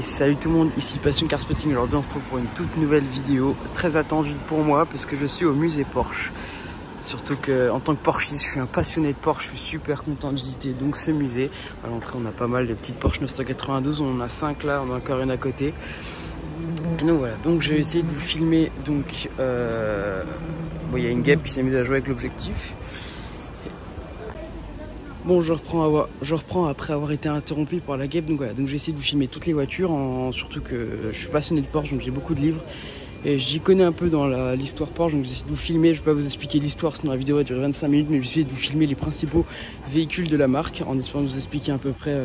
Et salut tout le monde, ici Passion Car Spotting. Aujourd'hui on se retrouve pour une toute nouvelle vidéo, très attendue pour moi parce que je suis au musée Porsche. Surtout qu'en tant que Porschiste, je suis un passionné de Porsche, je suis super content de visiter donc ce musée. À l'entrée on a pas mal de petites Porsche 992, on en a 5 là, on a encore une à côté. Et donc voilà, donc j'ai essayé de vous filmer, donc bon, il y a une guêpe qui s'est mise à jouer avec l'objectif. Bon, je reprends après avoir été interrompu par la guêpe. Donc voilà, donc j'ai essayé de vous filmer toutes les voitures, surtout que je suis passionné de Porsche, donc j'ai beaucoup de livres. Et j'y connais un peu dans l'histoire Porsche, donc j'essaie de vous filmer. Je vais pas vous expliquer l'histoire, sinon la vidéo va durer 25 minutes, mais j'essaie de vous filmer les principaux véhicules de la marque, en espérant vous expliquer à peu près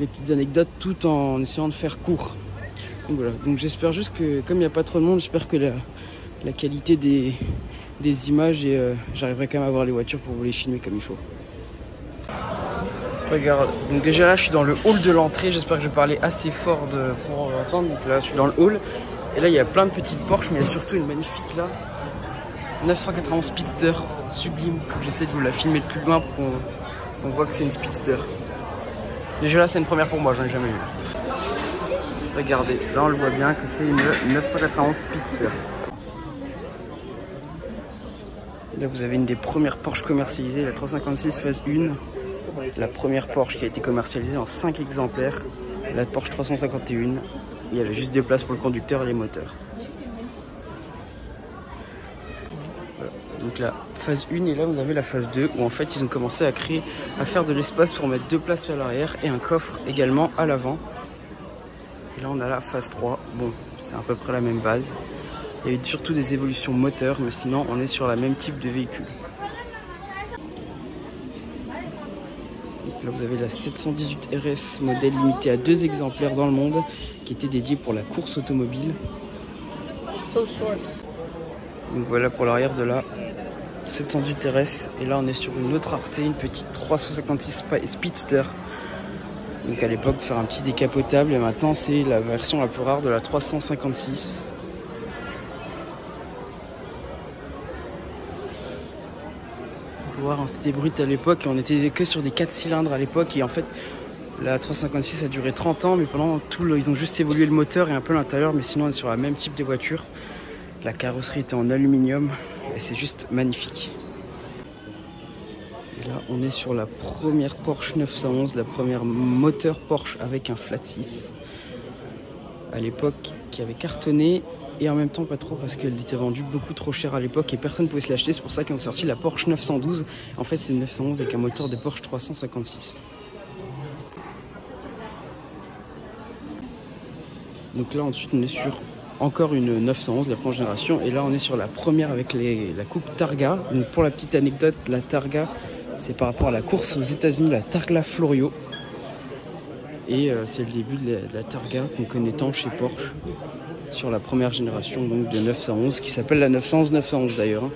les petites anecdotes, tout en essayant de faire court. Donc voilà, donc j'espère juste que, comme il n'y a pas trop de monde, j'espère que la qualité des images et j'arriverai quand même à voir les voitures pour vous les filmer comme il faut. Regarde, donc déjà là je suis dans le hall de l'entrée, j'espère que je vais parler assez fort pour entendre. Donc là je suis dans le hall et là il y a plein de petites Porsche, mais il y a surtout une magnifique là 991 Speedster, sublime. J'essaie de vous la filmer le plus loin pour qu'on voit que c'est une Speedster. Déjà là c'est une première pour moi, j'en ai jamais eu. Regardez, là on le voit bien que c'est une 991 Speedster. Là vous avez une des premières Porsche commercialisées, la 356 phase 1. La première Porsche qui a été commercialisée en 5 exemplaires, la Porsche 351. Il y avait juste 2 places pour le conducteur et les moteurs. Voilà. Donc la phase 1 et là vous avez la phase 2 où en fait ils ont commencé à faire de l'espace pour mettre 2 places à l'arrière et un coffre également à l'avant. Et là on a la phase 3, bon c'est à peu près la même base. Il y a eu surtout des évolutions moteurs, mais sinon on est sur la même type de véhicule. Là vous avez la 718 RS modèle limité à 2 exemplaires dans le monde qui était dédié pour la course automobile. Donc voilà pour l'arrière de la 718 RS. Et là on est sur une autre rareté, une petite 356 Speedster. Donc à l'époque faire un petit décapotable et maintenant c'est la version la plus rare de la 356. C'était brut à l'époque et on était que sur des 4 cylindres à l'époque et en fait la 356 a duré 30 ans mais pendant tout ils ont juste évolué le moteur et un peu l'intérieur, mais sinon on est sur la même type de voiture. La carrosserie était en aluminium et c'est juste magnifique. Et là on est sur la première Porsche 911, la première moteur Porsche avec un flat 6 à l'époque qui avait cartonné. Et en même temps pas trop parce qu'elle était vendue beaucoup trop cher à l'époque et personne ne pouvait se l'acheter. C'est pour ça qu'ils ont sorti la Porsche 912. En fait c'est une 911 avec un moteur de Porsche 356. Donc là ensuite on est sur encore une 911, la première génération. Et là on est sur la première avec la coupe Targa. Donc pour la petite anecdote, la Targa c'est par rapport à la course aux États-Unis, la Targa Florio. Et c'est le début de la Targa qu'on connaît tant chez Porsche. Sur la première génération donc de 911 qui s'appelle la 911 d'ailleurs.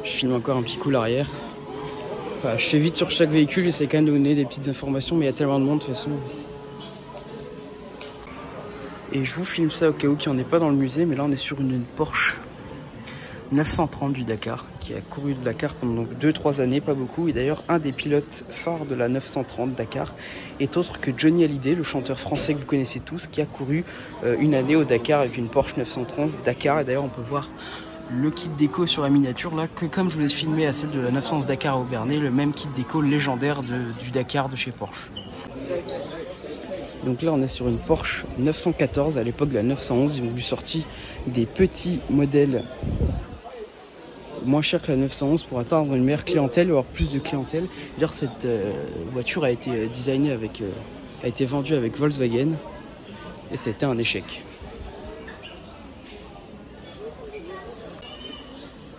Je filme encore un petit coup l'arrière. Enfin, je fais vite sur chaque véhicule, j'essaie quand même de donner des petites informations, mais il y a tellement de monde de toute façon. Et je vous filme ça au cas où qui en est pas dans le musée, mais là on est sur une Porsche 930 du Dakar qui a couru de Dakar pendant 2-3 années, pas beaucoup. Et d'ailleurs un des pilotes phares de la 930 Dakar est autre que Johnny Hallyday, le chanteur français que vous connaissez tous, qui a couru une année au Dakar avec une Porsche 930 Dakar. Et d'ailleurs on peut voir le kit déco sur la miniature là, que comme je vous l'ai filmé à celle de la 911 Dakar à Aubernais, le même kit déco légendaire du Dakar de chez Porsche. Donc là on est sur une Porsche 914, à l'époque de la 911, ils ont dû sortir des petits modèles moins chers que la 911 pour atteindre une meilleure clientèle, ou avoir plus de clientèle. D'ailleurs cette voiture a été designée a été vendue avec Volkswagen et c'était un échec.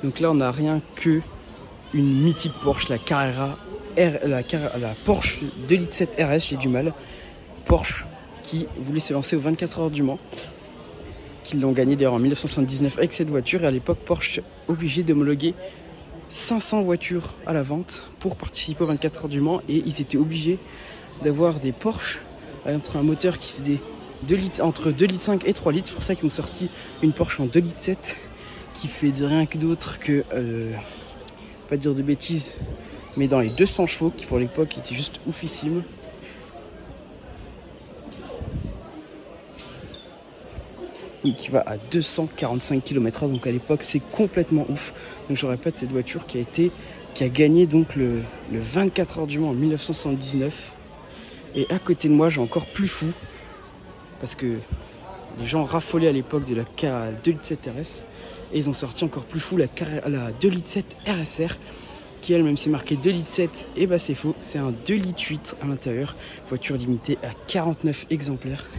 Donc là on n'a rien que une mythique Porsche, la Carrera la Porsche 2,7 litres RS, j'ai du mal. Porsche qui voulait se lancer aux 24 heures du Mans, qui l'ont gagné d'ailleurs en 1979 avec cette voiture. Et à l'époque Porsche obligé d'homologuer 500 voitures à la vente pour participer aux 24 heures du Mans, et ils étaient obligés d'avoir des Porsche entre un moteur qui faisait entre 2,5 litres et 3 litres. C'est pour ça qu'ils ont sorti une Porsche en 2,7 litres qui fait de rien que d'autre que pas dire de bêtises, mais dans les 200 chevaux, qui pour l'époque était juste oufissime. qui va à 245 km/h. Donc à l'époque, c'est complètement ouf. Donc je répète, cette voiture qui a gagné donc le 24 heures du Mans en 1979. Et à côté de moi, j'ai encore plus fou, parce que les gens raffolaient à l'époque de la K2 litres 7 RS, et ils ont sorti encore plus fou la 2 litres 7 RSR, qui elle, même c'est marqué 2 litres 7, et bah c'est faux, c'est un 2 litres 8 à l'intérieur, voiture limitée à 49 exemplaires.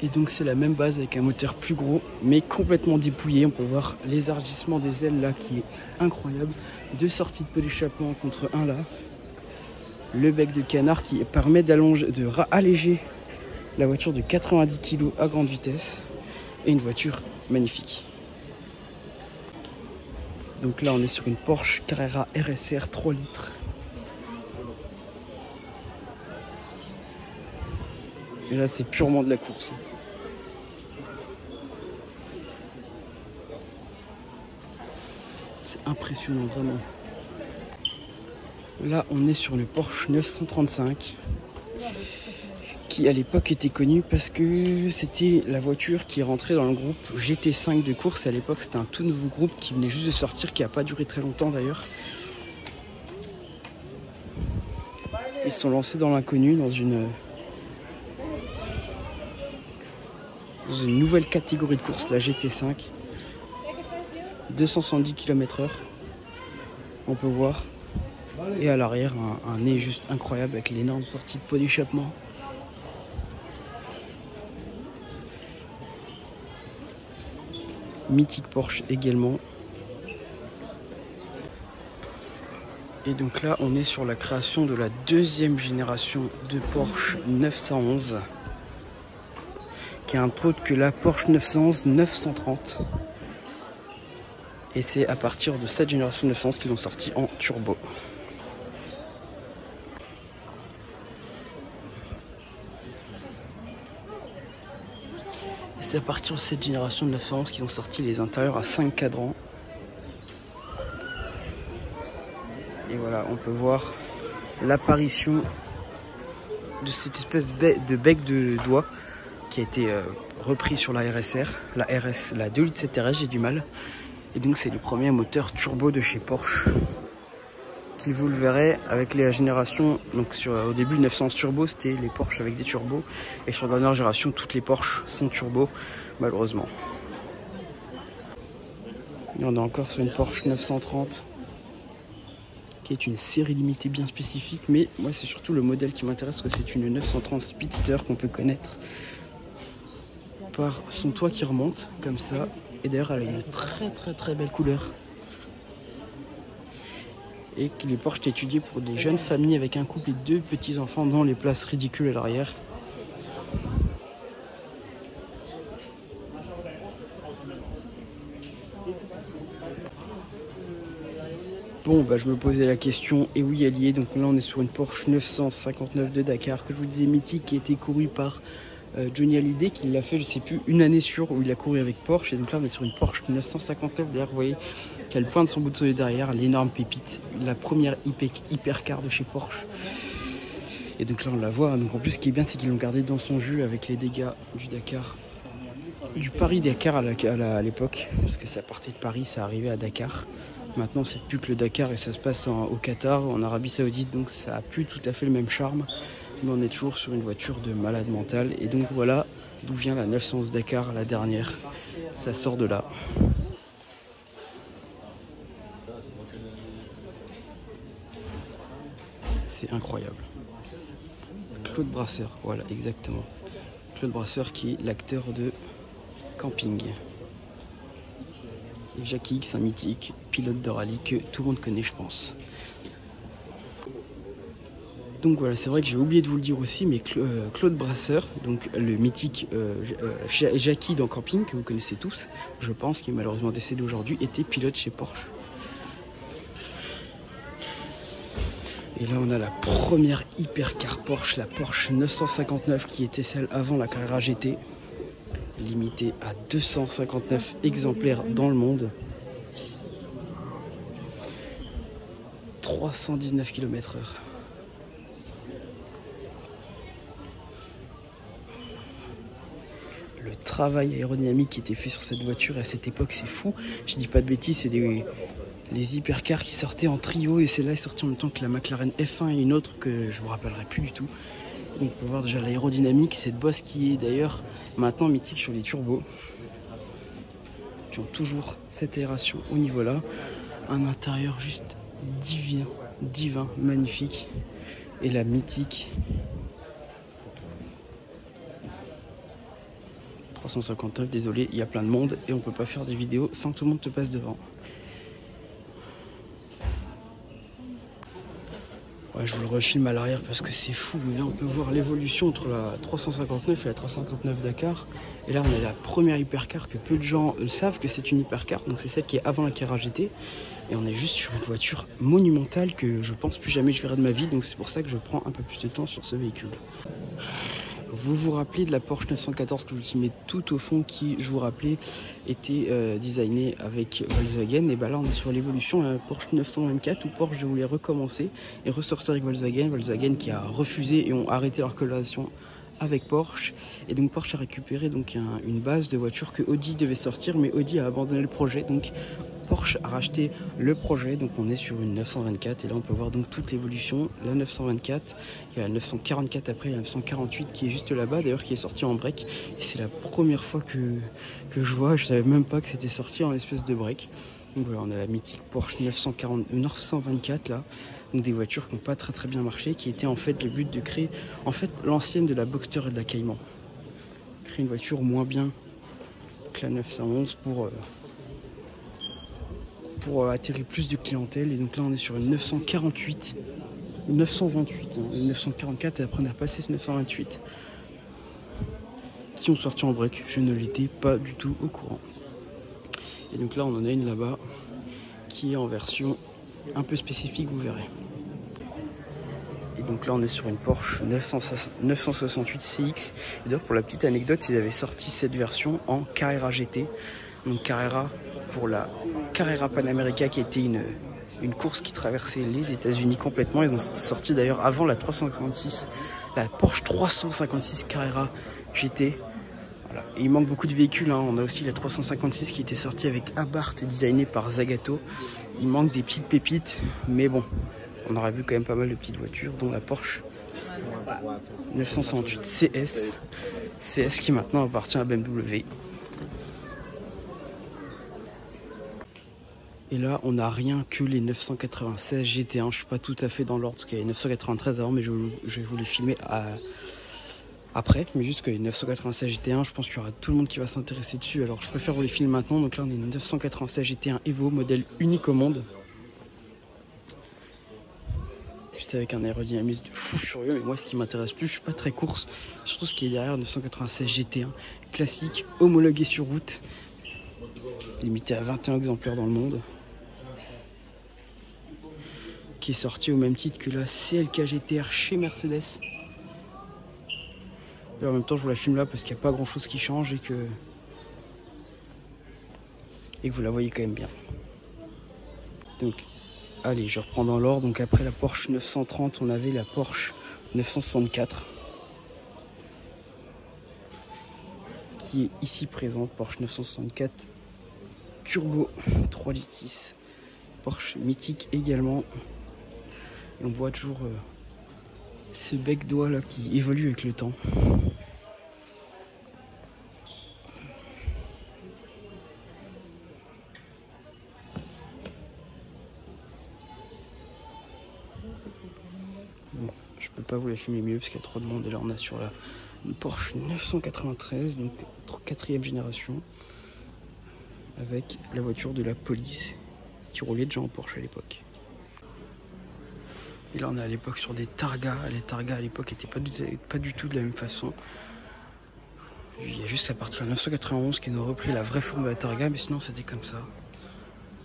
Et donc c'est la même base avec un moteur plus gros, mais complètement dépouillé. On peut voir les argissements des ailes là, qui est incroyable. 2 sorties de peu d'échappement contre un là. Le bec de canard qui permet alléger la voiture de 90 kg à grande vitesse. Et une voiture magnifique. Donc là on est sur une Porsche Carrera RSR 3 litres. Et là c'est purement de la course. C'est impressionnant vraiment. Là on est sur une Porsche 935 qui à l'époque était connue parce que c'était la voiture qui rentrait dans le groupe GT5 de course. Et à l'époque c'était un tout nouveau groupe qui venait juste de sortir, qui n'a pas duré très longtemps d'ailleurs. Ils se sont lancés dans l'inconnu, dans une nouvelle catégorie de course, la GT5. 270 km/h, on peut voir. Et à l'arrière, un nez juste incroyable avec l'énorme sortie de pot d'échappement. Mythique Porsche également. Et donc là, on est sur la création de la deuxième génération de Porsche 911, qui est entre autres que la Porsche 911 930. Et c'est à partir de cette génération 911 qu'ils l'ont sorti en turbo. Et c'est à partir de cette génération de 911 qu'ils ont sorti les intérieurs à 5 cadrans. Et voilà, on peut voir l'apparition de cette espèce de bec de doigt qui a été repris sur la RSR, la 2 litres 7 RS, j'ai du mal. Et donc c'est le premier moteur turbo de chez Porsche. Qui, vous le verrez, avec la génération, donc au début le 911 turbo c'était les Porsche avec des turbos. Et sur la dernière génération, toutes les Porsche sont turbo, malheureusement. Et on est encore sur une Porsche 930. Qui est une série limitée bien spécifique, mais moi c'est surtout le modèle qui m'intéresse, parce que c'est une 930 Speedster qu'on peut connaître par son toit qui remonte comme ça, et d'ailleurs elle a une très belle couleur, et que les Porsche étaient étudiés pour des jeunes familles avec un couple et 2 petits enfants dans les places ridicules à l'arrière. Bon, bah, je me posais la question, et oui, elle y est. Donc là, on est sur une Porsche 959 de Dakar, que je vous disais mythique, qui a été courue par Johnny Hallyday, qui l'a fait, je sais plus, une année sûre où il a couru avec Porsche. Et donc là, on est sur une Porsche 959. D'ailleurs, vous voyez qu'elle pointe son bout de soleil derrière, l'énorme pépite, la première hypercar de chez Porsche. Et donc là, on la voit. Donc en plus, ce qui est bien, c'est qu'ils l'ont gardé dans son jus avec les dégâts du Dakar. Du Paris-Dakar à l'époque, parce que ça partait de Paris, ça arrivait à Dakar. Maintenant c'est plus que le Dakar et ça se passe au Qatar, en Arabie Saoudite, donc ça a plus tout à fait le même charme. Mais on est toujours sur une voiture de malade mental. Et donc voilà d'où vient la 911 Dakar, la dernière. Ça sort de là. C'est incroyable. Claude Brasseur, voilà exactement. Claude Brasseur qui est l'acteur de Camping. Et Jackie X, un mythique pilote de rallye que tout le monde connaît, je pense. Donc voilà, c'est vrai que j'ai oublié de vous le dire aussi, mais Claude Brasseur, donc le mythique Jackie dans Camping, que vous connaissez tous, je pense, qui est malheureusement décédé aujourd'hui, était pilote chez Porsche. Et là on a la première hypercar Porsche, la Porsche 959, qui était celle avant la Carrera GT, limitée à 259 exemplaires dans le monde. 319 km/h. le travail aérodynamique qui était fait sur cette voiture à cette époque, c'est fou. Je dis pas de bêtises, c'est les hypercars qui sortaient en trio, et celle-là est sortie en même temps que la McLaren F1 et une autre que je me rappellerai plus du tout. Donc on peut voir déjà l'aérodynamique, cette bosse qui est d'ailleurs maintenant mythique sur les turbos, qui ont toujours cette aération au niveau là. Un intérieur juste divin, magnifique. Et la mythique 359, désolé, il y a plein de monde et on peut pas faire des vidéos sans que tout le monde te passe devant. Ouais, je vous le refilme à l'arrière parce que c'est fou, mais là on peut voir l'évolution entre la 359 et la 359 Dakar. Et là on a la première hypercar que peu de gens savent que c'est une hypercar, donc c'est celle qui est avant la Carrera GT. Et on est juste sur une voiture monumentale que je pense plus jamais je verrai de ma vie, donc c'est pour ça que je prends un peu plus de temps sur ce véhicule. Vous vous rappelez de la Porsche 914 que je vous mets tout au fond, qui, je vous rappelais, était designée avec Volkswagen. Et bah là on est sur l'évolution à la Porsche 924 où Porsche voulait recommencer et ressortir avec Volkswagen. Volkswagen qui a refusé et ont arrêté leur collaboration avec Porsche. Et donc Porsche a récupéré donc une base de voitures que Audi devait sortir, mais Audi a abandonné le projet. Donc Porsche a racheté le projet, donc on est sur une 924 et là on peut voir donc toute l'évolution. La 924, il y a la 944 après, la 948 qui est juste là-bas d'ailleurs, qui est sortie en break, et c'est la première fois que je vois, je savais même pas que c'était sorti en espèce de break. Donc voilà, on a la mythique Porsche 924 là, donc des voitures qui n'ont pas très bien marché, qui était en fait le but de créer en fait l'ancienne de la Boxster et de la Cayman, créer une voiture moins bien que la 911 pour attirer plus de clientèle. Et donc là on est sur une 928, 928, hein, 944, et après on a repassé ce 928 qui ont sorti en break. Je ne l'étais pas du tout au courant. Et donc là on en a une là-bas qui est en version un peu spécifique, vous verrez. Et donc là on est sur une Porsche 968 CX. Et donc pour la petite anecdote, ils avaient sorti cette version en Carrera GT. Donc Carrera pour la Carrera Panamérica, qui était une course qui traversait les États-Unis complètement. Ils ont sorti d'ailleurs avant la 356, la Porsche 356 Carrera GT. Voilà. Et il manque beaucoup de véhicules, hein. On a aussi la 356 qui était sortie avec Abarth et designée par Zagato. Il manque des petites pépites, mais bon, on aura vu quand même pas mal de petites voitures, dont la Porsche 968 CS qui maintenant appartient à BMW. Et là, on n'a rien que les 996 GT1. Je suis pas tout à fait dans l'ordre, parce qu'il y a les 993 avant, mais je vais vous les filmer après. Mais juste que les 996 GT1, je pense qu'il y aura tout le monde qui va s'intéresser dessus. Alors je préfère vous les filmer maintenant. Donc là, on est une 996 GT1 Evo, modèle unique au monde. Juste avec un aérodynamisme de fou furieux. Mais moi, ce qui m'intéresse plus, je suis pas très course. Surtout ce qui est derrière, 996 GT1. Classique, homologué sur route. Limité à 21 exemplaires dans le monde. Qui est sorti au même titre que la CLK GTR chez Mercedes. Et en même temps je vous la filme là parce qu'il n'y a pas grand chose qui change et que vous la voyez quand même bien. Donc allez, je reprends dans l'ordre. Donc après la Porsche 930, on avait la Porsche 964 qui est ici présente. Porsche 964 turbo 3 litres 6, Porsche mythique également. Et on voit toujours ce bec d'oie là qui évolue avec le temps. Bon, je peux pas vous la filmer mieux parce qu'il y a trop de monde. Et là on a sur la Porsche 993, donc 4e génération, avec la voiture de la police qui roulait déjà en Porsche à l'époque. Et là on est à l'époque sur des Targa. Les Targa à l'époque n'étaient pas du tout de la même façon. Il y a juste la partie de la 991 qui nous a repris la vraie forme de la Targa, mais sinon c'était comme ça.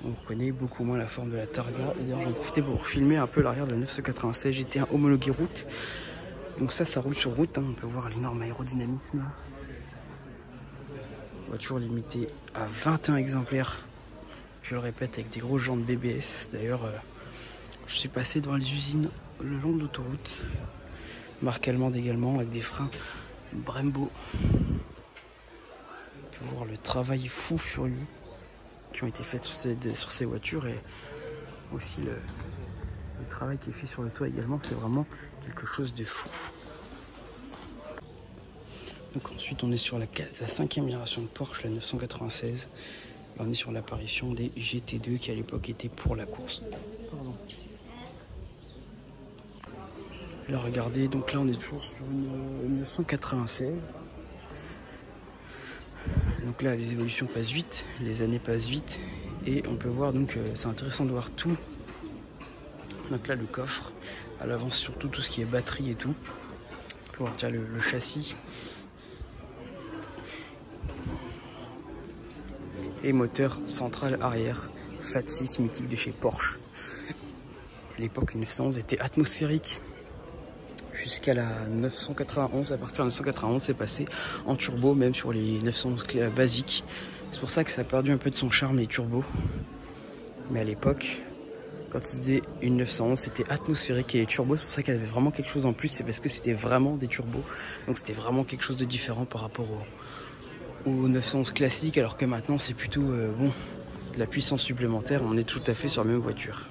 On reconnaît beaucoup moins la forme de la Targa. Et d'ailleurs j'en profitais pour filmer un peu l'arrière de la 996 GT1 homologué route. Donc ça roule sur route, hein. On peut voir l'énorme aérodynamisme. Voiture limitée à 21 exemplaires. Je le répète, avec des grosses jantes BBS. D'ailleurs, je suis passé devant les usines le long de l'autoroute. Marque allemande également, avec des freins Brembo. On peut voir le travail fou furieux qui ont été faits sur ces voitures et aussi le travail qui est fait sur le toit également. C'est vraiment quelque chose de fou. Donc ensuite on est sur la 5e génération de Porsche, la 996. Là, on est sur l'apparition des GT2 qui à l'époque étaient pour la course. Pardon. Là regardez, donc là on est toujours sur une 996. Donc là les évolutions passent vite, les années passent vite et on peut voir donc c'est intéressant de voir tout. Donc là le coffre, à l'avant surtout tout ce qui est batterie et tout. On peut voir tiens, le châssis. Et moteur central arrière Fat 6 mythique de chez Porsche. À l'époque, une 911 était atmosphérique jusqu'à la 991. À partir de 991, c'est passé en turbo, même sur les 911 basiques. C'est pour ça que ça a perdu un peu de son charme, les turbos. Mais à l'époque, quand c'était une 911, c'était atmosphérique et les turbos, c'est pour ça qu'elle avait vraiment quelque chose en plus. C'est parce que c'était vraiment des turbos. Donc c'était vraiment quelque chose de différent par rapport au 911 classique, alors que maintenant c'est plutôt bon, de la puissance supplémentaire. On est tout à fait sur la même voiture.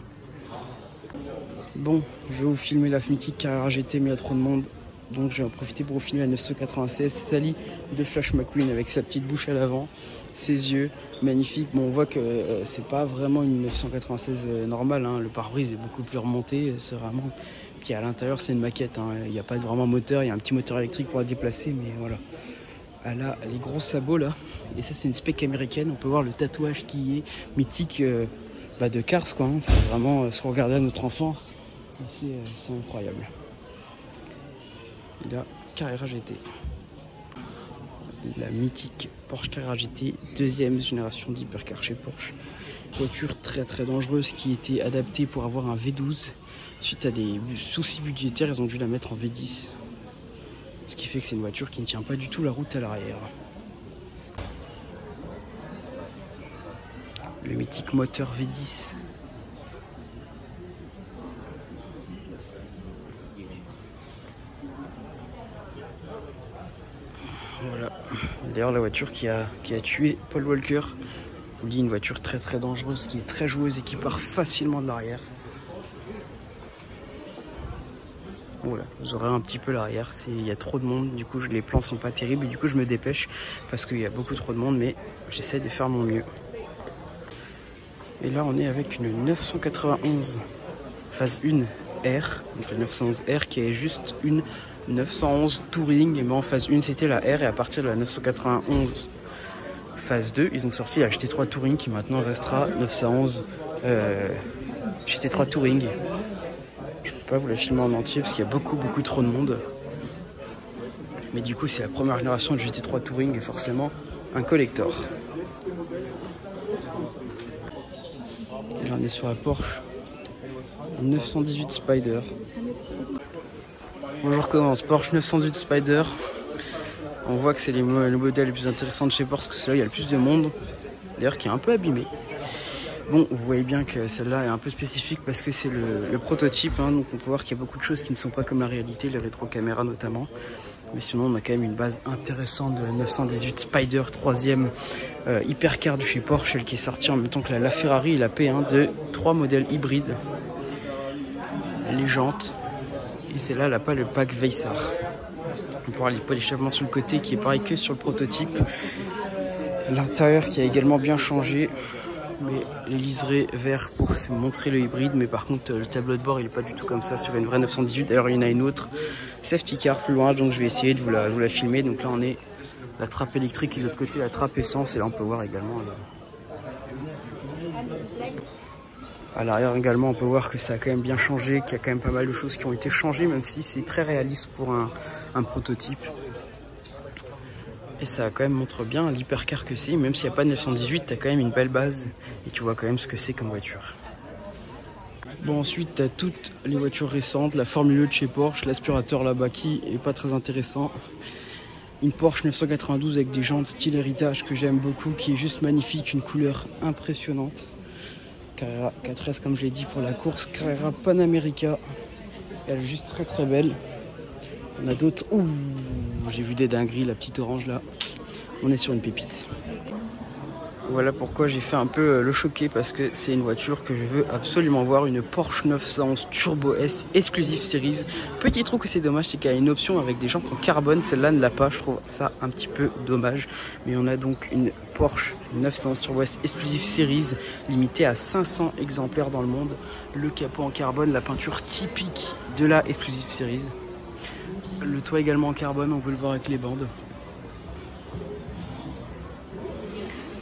Bon, je vais vous filmer la mythique Carrera GT, mais il y a trop de monde, donc je vais en profiter pour vous filmer la 996 Sally de Flash McQueen avec sa petite bouche à l'avant, ses yeux magnifiques. Bon, on voit que c'est pas vraiment une 996 normale, hein. Le pare-brise est beaucoup plus remonté, c'est vraiment. Puis à l'intérieur c'est une maquette, hein. Il n'y a pas vraiment moteur, il y a un petit moteur électrique pour la déplacer, mais voilà. Elle a les gros sabots là, et ça c'est une spec américaine. On peut voir le tatouage qui est mythique de Cars quoi, hein. C'est vraiment ce qu'on regardait à notre enfance, c'est incroyable. Et là, Carrera GT, la mythique Porsche Carrera GT, 2e génération d'hypercar chez Porsche. Voiture très très dangereuse qui était adaptée pour avoir un V12. Suite à des soucis budgétaires, ils ont dû la mettre en V10. Ce qui fait que c'est une voiture qui ne tient pas du tout la route à l'arrière. Le mythique moteur V10. Voilà. D'ailleurs la voiture qui a tué Paul Walker. On dit une voiture très très dangereuse, qui est très joueuse et qui part facilement de l'arrière. Voilà, vous aurez un petit peu l'arrière, il y a trop de monde, du coup les plans sont pas terribles et du coup je me dépêche parce qu'il y a beaucoup trop de monde, mais j'essaie de faire mon mieux. Et là on est avec une 991 phase 1 R, donc la 911 R qui est juste une 911 Touring, mais en phase 1 c'était la R, et à partir de la 991 phase 2 ils ont sorti la GT3 Touring qui maintenant restera 911 GT3 Touring. Je peux pas vous la filmer en entier parce qu'il y a beaucoup trop de monde. Mais du coup c'est la première génération de GT3 Touring et forcément un collector. Et là on est sur la Porsche 918 Spider. Bon, je recommence. Porsche 918 Spider. On voit que c'est le modèle le plus intéressant de chez Porsche, parce que c'est là où il y a le plus de monde. D'ailleurs qui est un peu abîmé. Bon, vous voyez bien que celle-là est un peu spécifique parce que c'est le prototype, hein, donc on peut voir qu'il y a beaucoup de choses qui ne sont pas comme la réalité, les rétro-caméras notamment. Mais sinon, on a quand même une base intéressante de la 918 Spider, 3e hypercar de chez Porsche, celle qui est sortie en même temps que la Ferrari et la P1, de 3 modèles hybrides. Les jantes, et c'est là, elle n'a pas le pack Veissar. On peut voir les pots d'échappement sur le côté qui est pareil que sur le prototype. L'intérieur qui a également bien changé. Mais les liserés verts pour se montrer le hybride, mais par contre le tableau de bord il est pas du tout comme ça sur une vraie 918. D'ailleurs il y en a une autre safety car plus loin, donc je vais essayer de vous la filmer. Donc là on est la trappe électrique et de l'autre côté la trappe essence, et là on peut voir également à l'arrière également, on peut voir que ça a quand même bien changé, qu'il y a quand même pas mal de choses qui ont été changées, même si c'est très réaliste pour un prototype. Et ça quand même montre bien l'hypercar que c'est, même s'il n'y a pas de 918, tu as quand même une belle base et tu vois quand même ce que c'est comme voiture. Bon, ensuite tu as toutes les voitures récentes, la Formule E de chez Porsche, l'aspirateur là-bas qui est pas très intéressant. Une Porsche 992 avec des jantes style héritage que j'aime beaucoup, qui est juste magnifique, une couleur impressionnante. Carrera 4S comme je l'ai dit pour la course, Carrera Panamérica, elle est juste très très belle. On a d'autres, ouh, j'ai vu des dingueries, la petite orange là, on est sur une pépite. Voilà pourquoi j'ai fait un peu le choqué, parce que c'est une voiture que je veux absolument voir, une Porsche 911 Turbo S Exclusive Series. Petit truc que c'est dommage, c'est qu'il y a une option avec des jantes en carbone, celle-là ne l'a pas, je trouve ça un petit peu dommage. Mais on a donc une Porsche 911 Turbo S Exclusive Series, limitée à 500 exemplaires dans le monde. Le capot en carbone, la peinture typique de la Exclusive Series. Le toit également en carbone, on peut le voir avec les bandes.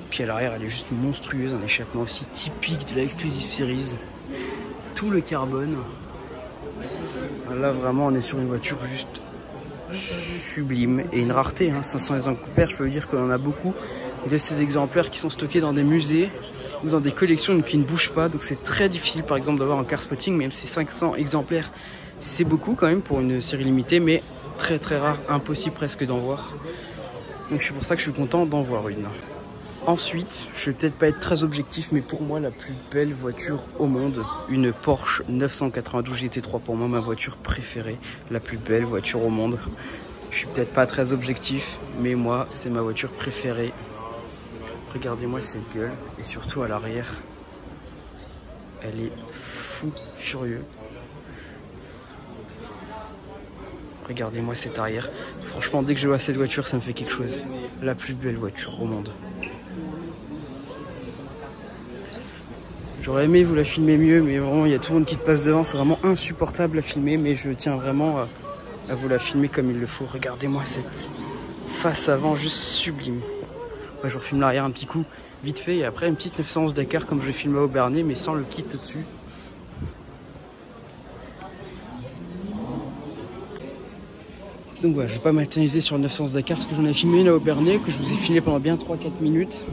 Puis à l'arrière, elle est juste monstrueuse, un échappement aussi typique de la Exclusive Series. Tout le carbone. Là, vraiment, on est sur une voiture juste sublime et une rareté. 500 exemplaires, je peux vous dire qu'on en a beaucoup de ces exemplaires qui sont stockés dans des musées ou dans des collections qui ne bougent pas. Donc c'est très difficile, par exemple, d'avoir un car spotting. Même si 500 exemplaires, c'est beaucoup quand même pour une série limitée, mais très très rare, impossible presque d'en voir. Donc c'est pour ça que je suis content d'en voir une. Ensuite, je vais peut-être pas être très objectif, mais pour moi la plus belle voiture au monde, une Porsche 992 GT3, pour moi ma voiture préférée, la plus belle voiture au monde. Je suis peut-être pas très objectif, mais moi c'est ma voiture préférée. Regardez-moi cette gueule, et surtout à l'arrière, elle est fou furieux. Regardez-moi cet arrière. Franchement, dès que je vois cette voiture, ça me fait quelque chose. La plus belle voiture au monde. J'aurais aimé vous la filmer mieux, mais vraiment, il y a tout le monde qui te passe devant. C'est vraiment insupportable à filmer, mais je tiens vraiment à vous la filmer comme il le faut. Regardez-moi cette face avant, juste sublime. Ouais, je vous filme l'arrière un petit coup, vite fait, et après une petite 911 Dakar comme je filmais au Bernet, mais sans le kit au-dessus. Donc voilà, je vais pas m'attarder sur le 911 Dakar parce que j'en ai filmé là au Bernet, que je vous ai filmé pendant bien 3-4 minutes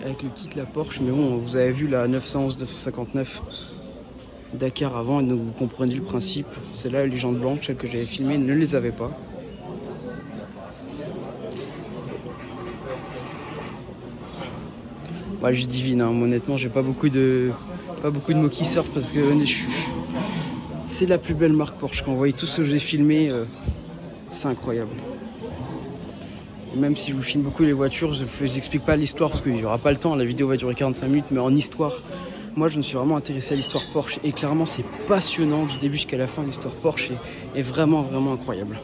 avec le kit la Porsche. Mais bon, vous avez vu la 911 959 Dakar avant, et donc vous comprenez le principe. Celle-là, les jantes blanches, celles que j'avais filmées, ne les avait pas. Ouais, je divine, honnêtement, j'ai pas beaucoup de mots qui sortent parce que c'est la plus belle marque Porsche. Quand vous voyez tout ce que j'ai filmé, c'est incroyable. Et même si je vous filme beaucoup les voitures, je vous explique pas l'histoire parce qu'il n'y aura pas le temps, la vidéo va durer 45 minutes, mais en histoire, moi je me suis vraiment intéressé à l'histoire Porsche et clairement c'est passionnant du début jusqu'à la fin. L'histoire Porsche est vraiment incroyable.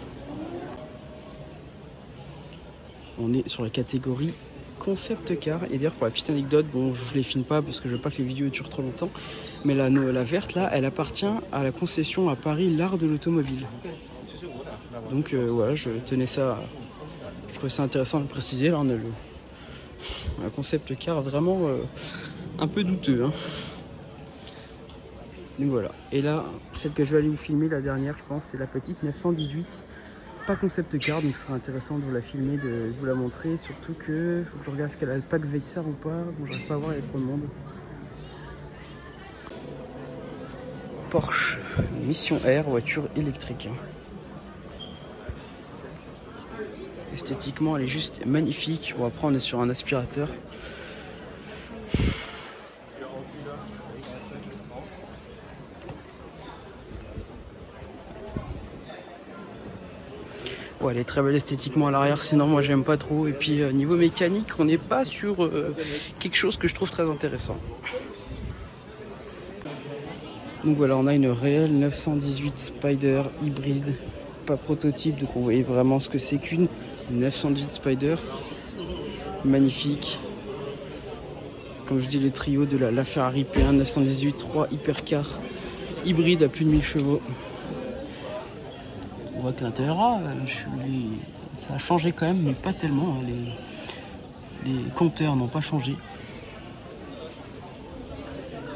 On est sur la catégorie concept car, et d'ailleurs pour la petite anecdote, bon je les filme pas parce que je veux pas que les vidéos durent trop longtemps, mais la verte là, elle appartient à la concession à Paris, l'art de l'automobile. Donc voilà, je tenais ça, je trouvais ça intéressant de le préciser. Là on a un concept car vraiment un peu douteux. Donc voilà, et là celle que je vais aller vous filmer, la dernière je pense, c'est la petite 918. Pas concept car, donc ce sera intéressant de vous la filmer, de vous la montrer, surtout que faut que je regarde si elle a le pack Veissar ou pas, bon j'arrive pas à voir, il y a trop de monde. Porsche Mission R, voiture électrique. Esthétiquement elle est juste magnifique. Bon après on est sur un aspirateur. Ouais, elle est très belle esthétiquement à l'arrière, sinon moi j'aime pas trop. Et puis niveau mécanique, on n'est pas sur quelque chose que je trouve très intéressant. Donc voilà, on a une réelle 918 Spider hybride, pas prototype, donc on voyait vraiment ce que c'est qu'une 918 Spider. Magnifique. Comme je dis, le trio de la Ferrari P1 918 3 hypercar hybride à plus de 1000 chevaux. On voit que l'intérieur, ça a changé quand même, mais pas tellement. Les compteurs n'ont pas changé.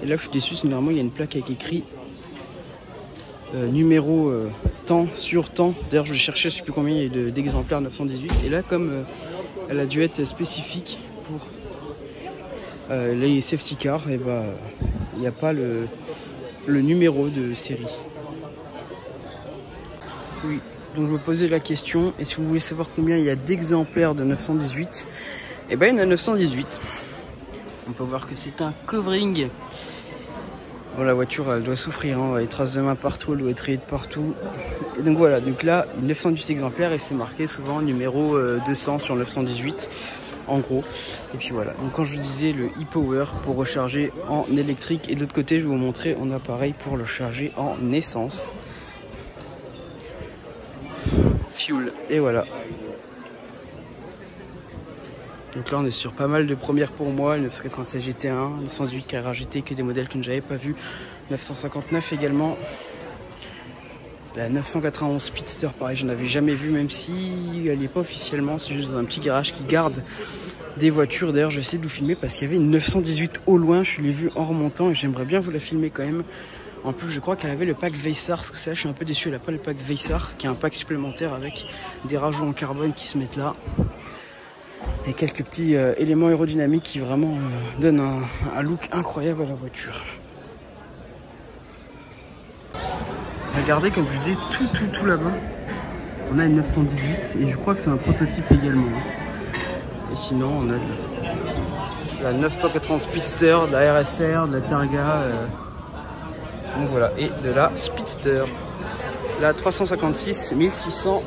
Et là, je suis déçu, parce que normalement, il y a une plaque avec écrit numéro temps sur temps. D'ailleurs, je cherchais, je sais plus combien il y a d'exemplaires 918. Et là, comme elle a dû être spécifique pour les safety cars, et bah, il n'y a pas le numéro de série. Oui, donc je me posais la question, et si vous voulez savoir combien il y a d'exemplaires de 918, et ben il y en a 918. On peut voir que c'est un covering Bon, la voiture elle doit souffrir, hein. Les traces de main partout, elle doit être rayée de partout. Et donc voilà, donc là 910 exemplaires et c'est marqué souvent numéro 200 sur 918 en gros. Et puis voilà, donc quand je vous disais le e-power pour recharger en électrique, et de l'autre côté je vais vous montrer un appareil pour le charger en essence. Fuel, et voilà. Donc là on est sur pas mal de premières pour moi, le 996 GT1, 918 Carrera GT, que des modèles que je n'avais pas vu, 959 également, la 991 Speedster pareil je n'avais jamais vu, même si elle n'est pas officiellement, c'est juste dans un petit garage qui garde des voitures. D'ailleurs je vais essayer de vous filmer parce qu'il y avait une 918 au loin, je l'ai vue en remontant et j'aimerais bien vous la filmer quand même. En plus je crois qu'elle avait le pack Veissar, parce que ça je suis un peu déçu, elle n'a pas le pack Veissar qui est un pack supplémentaire avec des rajouts en carbone qui se mettent là. Et quelques petits éléments aérodynamiques qui vraiment donnent un look incroyable à la voiture. Regardez comme je dis tout là-bas. On a une 918 et je crois que c'est un prototype également. Et sinon on a la 980 Speedster, de la RSR, de la Targa. Donc voilà, et de la Speedster. La 356 1600.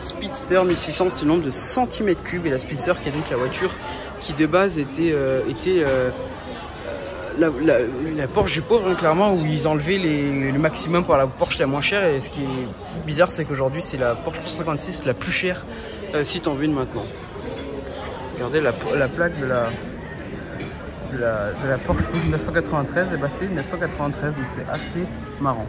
Speedster 1600, c'est le nombre de centimètres cubes, et la Speedster qui est donc la voiture qui de base était la Porsche du pauvre, hein, clairement, où ils enlevaient le maximum pour la Porsche la moins chère. Et ce qui est bizarre, c'est qu'aujourd'hui c'est la Porsche 356 la plus chère si t'en veux une maintenant. Regardez la plaque de la Porsche 993, et bah c'est 993, donc c'est assez marrant.